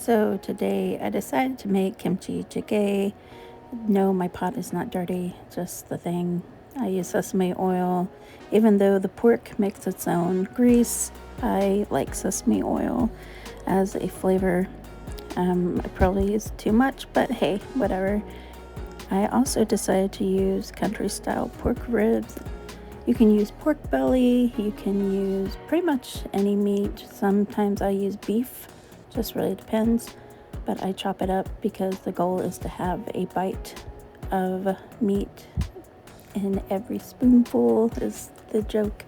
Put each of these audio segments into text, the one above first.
So today I decided to make kimchi jjigae. No, my pot is not dirty, just the thing. I use sesame oil. Even though the pork makes its own grease, I like sesame oil as a flavor. I probably use too much, but hey, whatever. I also decided to use country style pork ribs. You can use pork belly, you can use pretty much any meat. Sometimes I use beef, just really depends. But I chop it up because the goal is to have a bite of meat in every spoonful, is the joke.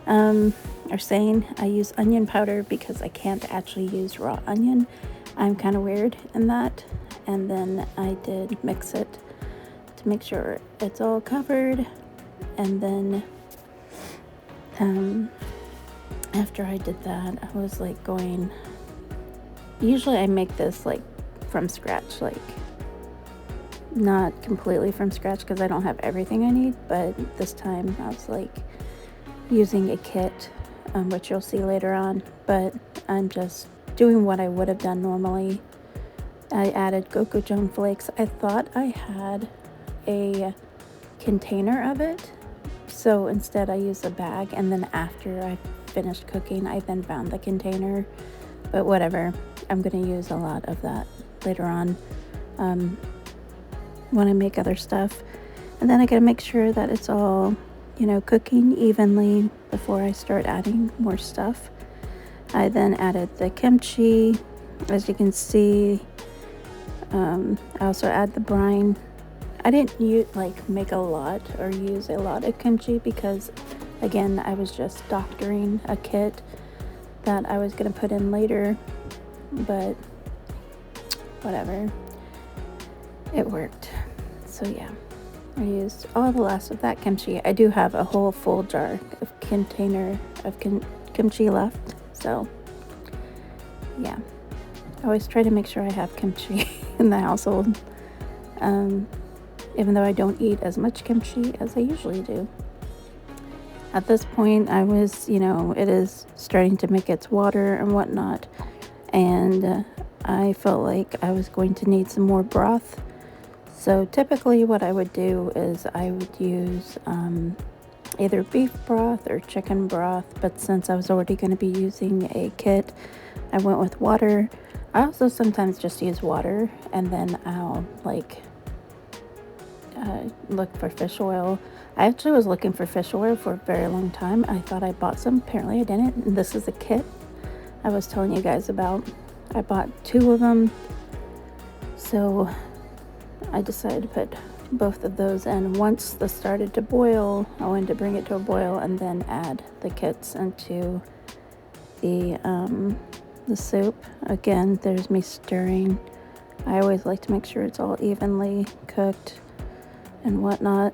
Or saying I use onion powder because I can't actually use raw onion. I'm kind of weird in that. And then I did mix it to make sure it's all covered. And then after I did that, I was like going, usually I make this like from scratch, like not completely from scratch because I don't have everything I need, but this time I was like using a kit, which you'll see later on, but I'm just doing what I would have done normally. I added gochujang flakes. I thought I had a container of it, so instead I used a bag, and then after I finished cooking I then found the container, but whatever. I'm going to use a lot of that later on when I make other stuff. And then I got to make sure that it's all, cooking evenly before I start adding more stuff. I then added the kimchi. As you can see, I also add the brine. I didn't make a lot or use a lot of kimchi because, again, I was just doctoring a kit that I was going to put in later, but whatever, it worked. So yeah, I used all the last of that kimchi. I do have a whole full jar of container of kimchi left, so yeah, I always try to make sure I have kimchi in the household, even though I don't eat as much kimchi as I usually do. At this point, I was, it is starting to make its water and whatnot, and I felt like I was going to need some more broth. So typically what I would do is I would use either beef broth or chicken broth, but since I was already going to be using a kit, I went with water. I also sometimes just use water, and then I'll look for fish oil. I actually was looking for fish oil for a very long time. I thought I bought some. Apparently I didn't. And this is a kit I was telling you guys about. I bought 2 of them. So I decided to put both of those in. Once this started to boil, I wanted to bring it to a boil and then add the kits into the soup. Again, there's me stirring. I always like to make sure it's all evenly cooked and whatnot.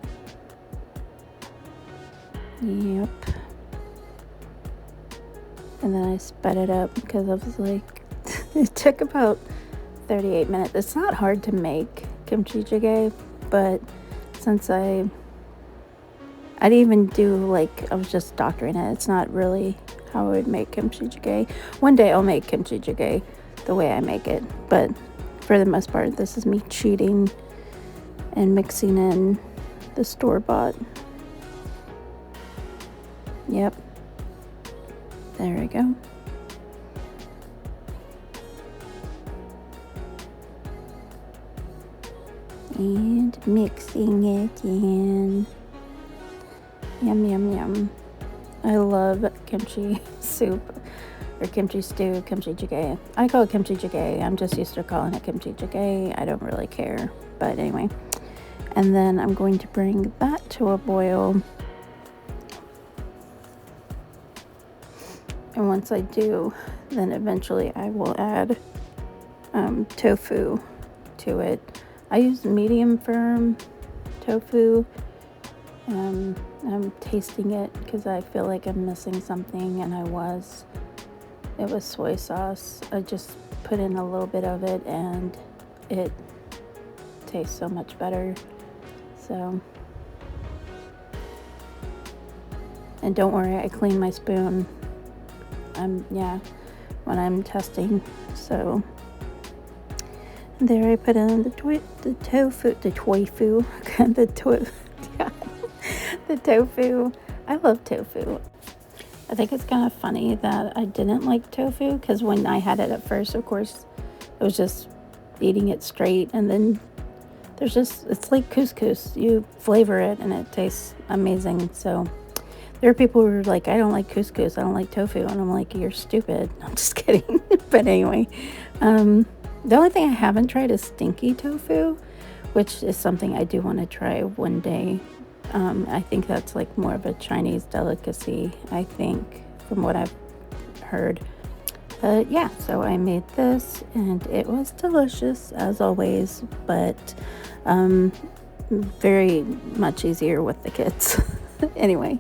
Yep. And then I sped it up because I was like, it took about 38 minutes. It's not hard to make kimchi jjigae, but since I didn't even do I was just doctoring it. It's not really how I would make kimchi jjigae. One day I'll make kimchi jjigae the way I make it, but for the most part, this is me cheating and mixing in the store-bought. Yep. There we go. And mixing it in. Yum, yum, yum. I love kimchi soup or kimchi stew, kimchi jjigae. I call it kimchi jjigae. I'm just used to calling it kimchi jjigae. I don't really care. But anyway. And then I'm going to bring that to a boil. And once I do, then eventually I will add tofu to it. I use medium firm tofu. I'm tasting it because I feel like I'm missing something, and it was soy sauce. I just put in a little bit of it and it tastes so much better. So, and don't worry, I clean my spoon when I'm testing, so There I put in the tofu, yeah, the tofu. I love tofu. I think it's kind of funny that I didn't like tofu because when I had it at first, of course, it was just eating it straight, and then it's like couscous. You flavor it and it tastes amazing. So there are people who are like, I don't like couscous, I don't like tofu, and I'm like, you're stupid. I'm just kidding. But anyway, the only thing I haven't tried is stinky tofu, which is something I do want to try one day. I think that's like more of a Chinese delicacy, I think, from what I've heard. But yeah, so I made this and it was delicious as always, but very much easier with the kids. Anyway.